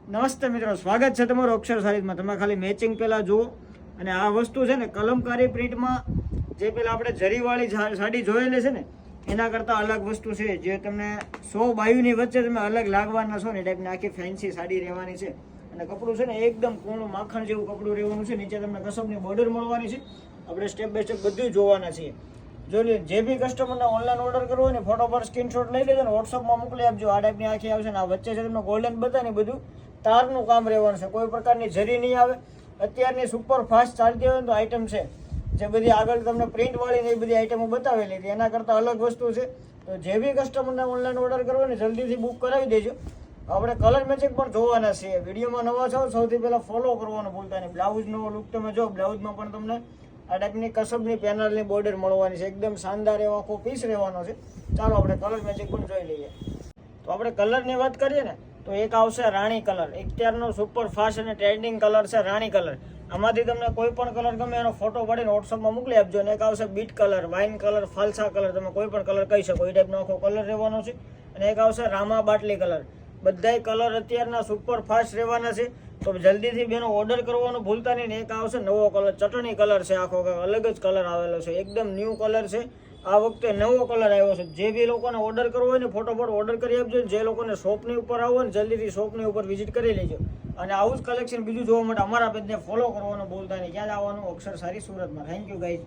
નમસ્તે મિત્રો, સ્વાગત છે તમારું અક્ષર સારીમાં. તમે ખાલી મેચિંગ પહેલાં જુઓ. અને આ વસ્તુ છે ને કલમકારી પ્રિન્ટમાં જે પહેલાં આપણે જરીવાળી સાડી જોયેલી છે ને એના કરતાં અલગ વસ્તુ છે. જે તમને 100 બાયુની વચ્ચે તમે અલગ લાગવાના છો ને એ ટાઈપની આખી ફેન્સી સાડી રહેવાની છે. અને કપડું છે ને એકદમ કૂણું માખણ જેવું કપડું રહેવાનું છે. નીચે તમને કસબની બોર્ડર મળવાની છે. આપણે સ્ટેપ બાય સ્ટેપ બધું જોવાના છીએ. જો જે બી કસ્ટમરને ઓનલાઈન ઓર્ડર કરવો હોય ને ફોટો પર સ્ક્રીનશોટ લઈ લેજો ને વોટ્સઅપમાં મોકલી આપજો. આ ટાઈપની આખી આવશે ને આ વચ્ચે છે તમને ગોલ્ડન બતાવે ને બધું તારનું કામ રહેવાનું છે. કોઈ પ્રકારની જરી નહીં આવે. અત્યારની સુપર ફાસ્ટ ચાલતી હોય ને તો આઈટમ છે જે બધી આગળ તમને પ્રિન્ટવાળી ને એ બધી આઈટમો બતાવેલી હતી એના કરતાં અલગ વસ્તુ છે. તો જે બી કસ્ટમરને ઓનલાઈન ઓર્ડર કરવો ને જલ્દીથી બુક કરાવી દેજો. આપણે કલર મેચિંગ પણ જોવાના છીએ. વિડીયોમાં નવા છો સૌથી પહેલાં ફોલો કરવાનું ભૂલતા નહીં. બ્લાઉઝનો લુક તમે જો, બ્લાઉઝમાં પણ તમને આ ટાઈપની કસબની પેનલની બોર્ડર મળવાની છે. એકદમ શાનદાર એવો આખો પીસ રહેવાનો છે. ચાલો આપણે કલર મેચિંગ પણ જોઈ લઈએ. તો આપણે કલરની વાત કરીએ ને તો એક આવશે રાણી કલર. અત્યારનો સુપર ફાસ્ટ અને ટ્રેન્ડિંગ કલર છે રાણી કલર. આમાંથી તમને કોઈ પણ કલર ગમે એનો ફોટો પાડીને વોટ્સઅપમાં મોકલી આપજો. અને એક આવશે બીટ કલર, વાઇન કલર, ફાલસા કલર, તમે કોઈ પણ કલર કહી શકો એ ટાઈપનો આખો કલર રહેવાનો છે. અને એક આવશે રામા બાટલી કલર. બધાય કલર અત્યારના સુપર ફાસ્ટ રહેવાના છે. તો જલ્દીથી બેનો ઓર્ડર કરવાનું ભૂલતા નહીં. એક આવશે નવો કલર, ચટણી કલર છે, આખો અલગ જ કલર આવેલો છે. એકદમ ન્યૂ કલર છે. આ વખતે નવો કલર આવ્યો છે. જે બી લોકોને ઓર્ડર કરવો હોય ને ફોટોફોટ ઓર્ડર કરી આપજો. જે લોકોને શોપની ઉપર આવવો ને જલ્દીથી શોપની ઉપર વિઝિટ કરી લેજો. અને આવું જ કલેક્શન બીજું જોવા માટે અમારા પેજને ફોલો કરવાનું ભૂલતા નહીં. ક્યાં આવવાનું? અક્ષર સારી, સુરતમાં. Thank you guys.